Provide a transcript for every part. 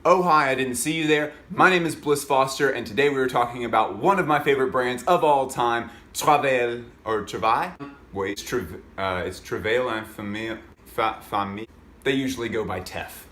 Oh hi, I didn't see you there. My name is Bliss Foster, and today we were talking about one of my favorite brands of all time, Travail, or Travail? Wait, it's Travail and Famille. They usually go by TEF.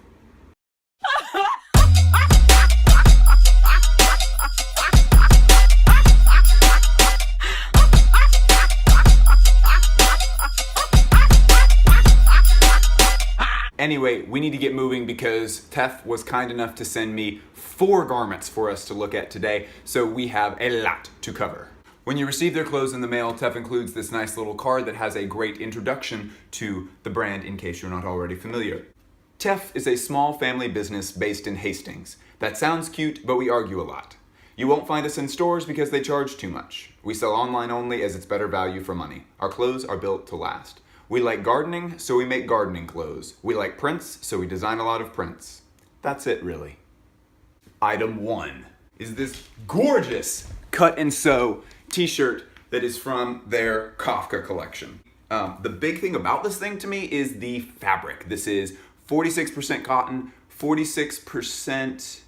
Anyway, we need to get moving because TEF was kind enough to send me 4 garments for us to look at today, so we have a lot to cover. When you receive their clothes in the mail, TEF includes this nice little card that has a great introduction to the brand in case you're not already familiar. TEF is a small family business based in Hastings. That sounds cute, but we argue a lot. You won't find us in stores because they charge too much. We sell online only as it's better value for money. Our clothes are built to last. We like gardening, so we make gardening clothes. We like prints, so we design a lot of prints. That's it, really. Item 1 is this gorgeous cut and sew t-shirt that is from their Kafka collection. The big thing about this thing to me is the fabric. This is 46% cotton, 46%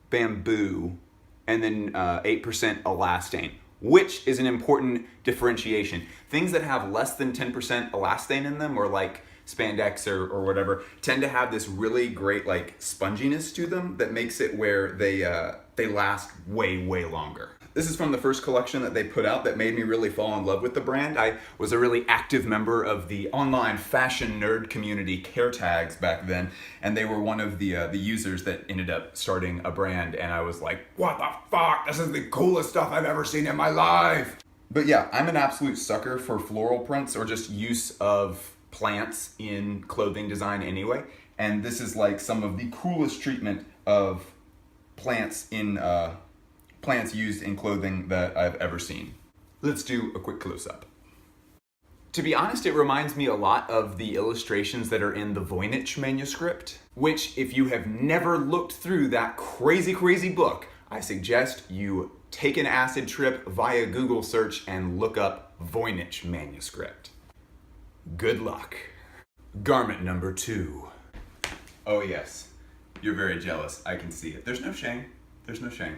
bamboo, and then 8% elastane, which is an important differentiation. Things that have less than 10% elastane in them, or like spandex or whatever, tend to have this really great like sponginess to them that makes it where they last way longer. This is from the first collection that they put out that made me really fall in love with the brand. I was a really active member of the online fashion nerd community Care Tags back then, and they were one of the users that ended up starting a brand, and I was like, what the fuck? This is the coolest stuff I've ever seen in my life. But yeah, I'm an absolute sucker for floral prints or just use of plants in clothing design anyway, and this is like some of the coolest treatment of plants in plants used in clothing that I've ever seen. Let's do a quick close-up. To be honest, it reminds me a lot of the illustrations that are in the Voynich manuscript, which if you have never looked through that crazy book, I suggest you take an acid trip via Google search and look up Voynich manuscript. Good luck. Garment number 2. Oh yes, you're very jealous, I can see it. There's no shame, there's no shame.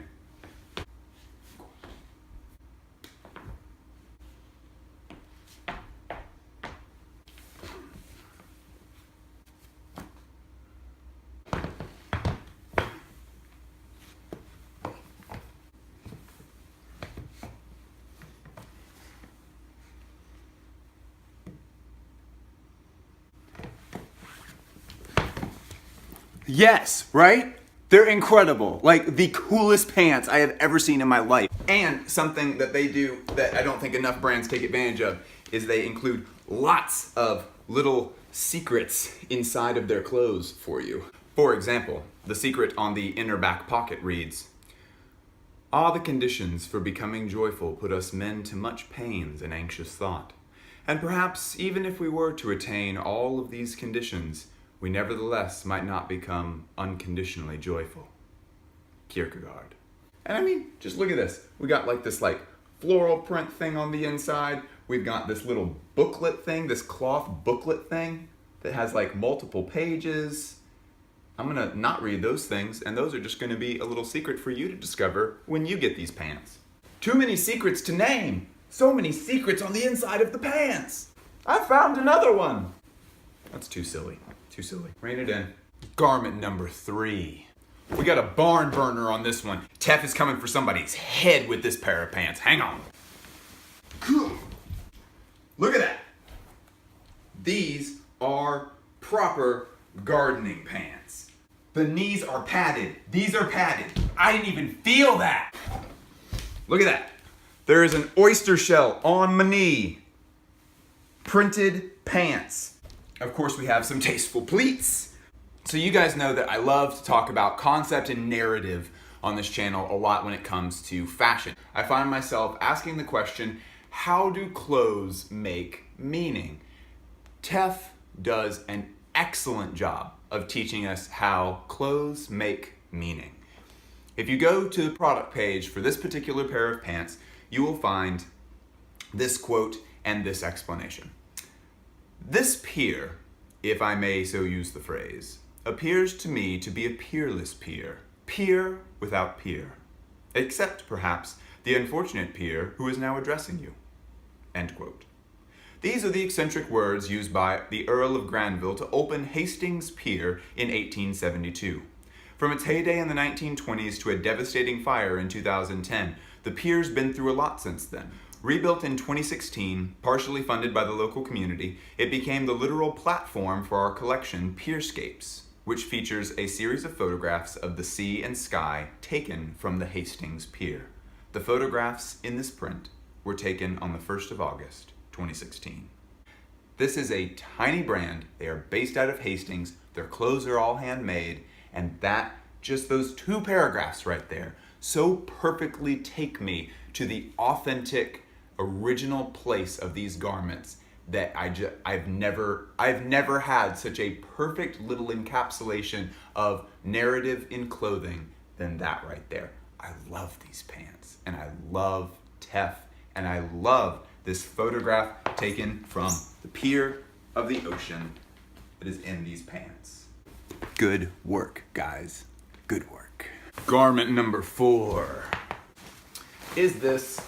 Yes, right? They're incredible. Like the coolest pants I have ever seen in my life. And something that they do that I don't think enough brands take advantage of is they include lots of little secrets inside of their clothes for you. For example, the secret on the inner back pocket reads, "All the conditions for becoming joyful put us men to much pains and anxious thought. And perhaps even if we were to attain all of these conditions, we nevertheless might not become unconditionally joyful." Kierkegaard. And I mean, just look at this. We got like this like floral print thing on the inside. We've got this little booklet thing, this cloth booklet thing that has like multiple pages. I'm gonna not read those things, and those are just gonna be a little secret for you to discover when you get these pants. Too many secrets to name. So many secrets on the inside of the pants. I found another one. That's too silly. Too silly. Rein it in. Garment number 3. We got a barn burner on this one. TEF is coming for somebody's head with this pair of pants. Hang on. Look at that. These are proper gardening pants. The knees are padded. These are padded. I didn't even feel that. Look at that. There is an oyster shell on my knee. Printed pants. Of course, we have some tasteful pleats. So you guys know that I love to talk about concept and narrative on this channel a lot when it comes to fashion. I find myself asking the question, how do clothes make meaning? TEF does an excellent job of teaching us how clothes make meaning. If you go to the product page for this particular pair of pants, you will find this quote and this explanation. This pier, if I may so use the phrase, appears to me to be a peerless peer, peer without peer, except perhaps the unfortunate peer who is now addressing you. End quote. These are the eccentric words used by the Earl of Granville to open Hastings Pier in 1872. From its heyday in the 1920s to a devastating fire in 2010, the pier's been through a lot since then. Rebuilt in 2016, partially funded by the local community, it became the literal platform for our collection, Pierscapes, which features a series of photographs of the sea and sky taken from the Hastings Pier. The photographs in this print were taken on the 1st of August, 2016. This is a tiny brand. They are based out of Hastings. Their clothes are all handmade, and just those 2 paragraphs right there so perfectly take me to the authentic, original place of these garments that I've never had such a perfect little encapsulation of narrative in clothing than that right there. I love these pants, and I love TEF, and I love this photograph taken from the pier of the ocean that is in these pants. Good work, guys. Good work. Garment number 4 is this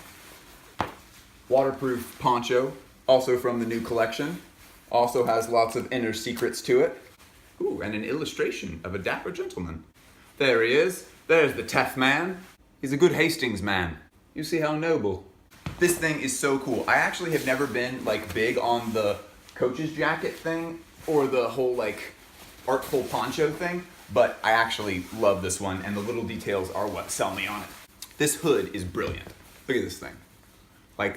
waterproof poncho, also from the new collection. Also has lots of inner secrets to it. Ooh, and an illustration of a dapper gentleman. There he is. There's the TEF man. He's a good Hastings man. You see how noble. This thing is so cool. I actually have never been big on the coach's jacket thing or the whole artful poncho thing, but I actually love this one, and the little details are what sell me on it. This hood is brilliant. Look at this thing.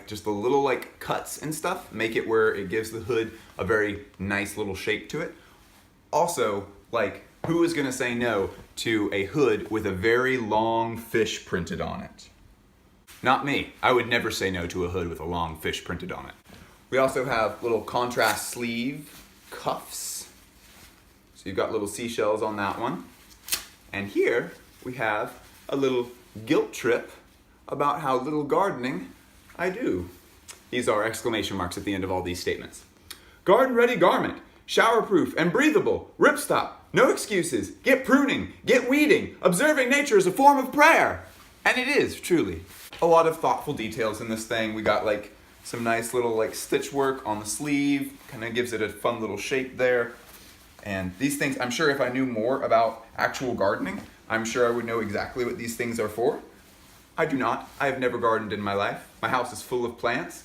Just the little cuts and stuff make it where it gives the hood a very nice little shape to it. Also, who is gonna say no to a hood with a very long fish printed on it? Not me. I would never say no to a hood with a long fish printed on it. We also have little contrast sleeve cuffs. So you've got little seashells on that one. And here we have a little guilt trip about how little gardening I do. These are exclamation marks at the end of all these statements. Garden ready garment, showerproof and breathable, ripstop, no excuses, get pruning, get weeding, observing nature is a form of prayer. And it is, truly. A lot of thoughtful details in this thing. We got some nice little stitch work on the sleeve, kind of gives it a fun little shape there. And these things, I'm sure if I knew more about actual gardening, I'm sure I would know exactly what these things are for. I do not. I have never gardened in my life. My house is full of plants.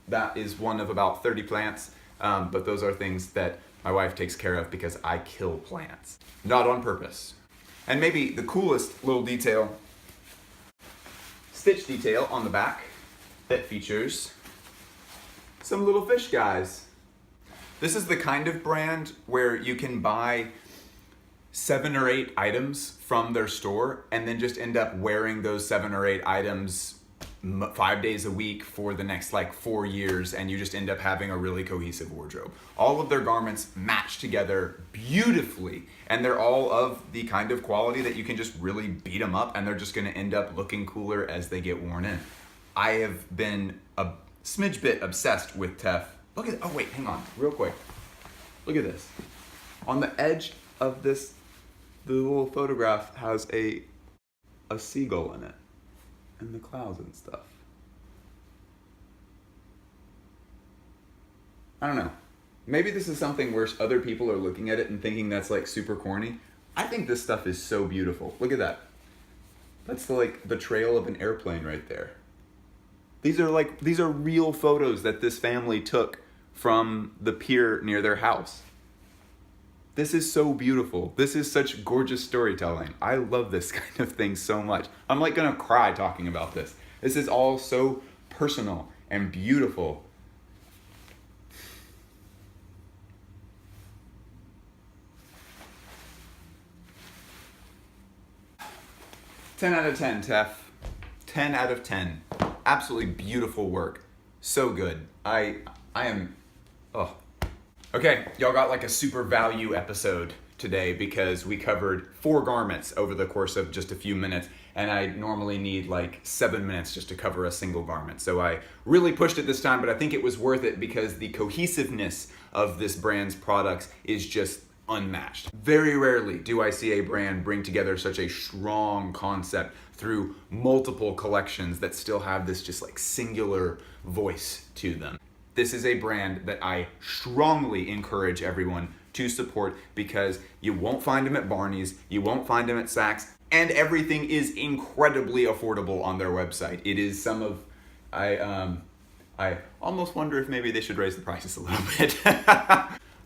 That is one of about 30 plants, but those are things that my wife takes care of because I kill plants. Not on purpose. And maybe the coolest little detail, stitch detail on the back that features some little fish guys. This is the kind of brand where you can buy 7 or 8 items from their store and then just end up wearing those 7 or 8 items 5 days a week for the next 4 years, and you just end up having a really cohesive wardrobe. All of their garments match together beautifully, and they're all of the kind of quality that you can just really beat them up and they're just gonna end up looking cooler as they get worn in. I have been a smidge bit obsessed with TEF. Look at, oh wait, hang on, real quick. Look at this. On the edge of this, the little photograph has a seagull in it, and the clouds and stuff. I don't know. Maybe this is something where other people are looking at it and thinking that's super corny. I think this stuff is so beautiful. Look at that. That's the trail of an airplane right there. These are real photos that this family took from the pier near their house. This is so beautiful. This is such gorgeous storytelling. I love this kind of thing so much. I'm gonna cry talking about this. This is all so personal and beautiful. Ten out of 10, TEF. 10 out of 10. Absolutely beautiful work. So good. I am, oh. Okay, y'all got a super value episode today because we covered 4 garments over the course of just a few minutes, and I normally need 7 minutes just to cover a single garment. So I really pushed it this time, but I think it was worth it because the cohesiveness of this brand's products is just unmatched. Very rarely do I see a brand bring together such a strong concept through multiple collections that still have this just like singular voice to them. This is a brand that I strongly encourage everyone to support because you won't find them at Barney's, you won't find them at Saks, and everything is incredibly affordable on their website. It is some of, I almost wonder if maybe they should raise the prices a little bit.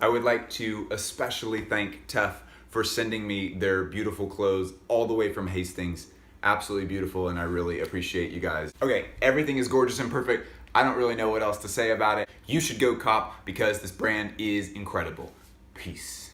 I would like to especially thank TEF for sending me their beautiful clothes all the way from Hastings. Absolutely beautiful, and I really appreciate you guys. Okay, everything is gorgeous and perfect. I don't really know what else to say about it. You should go cop because this brand is incredible. Peace.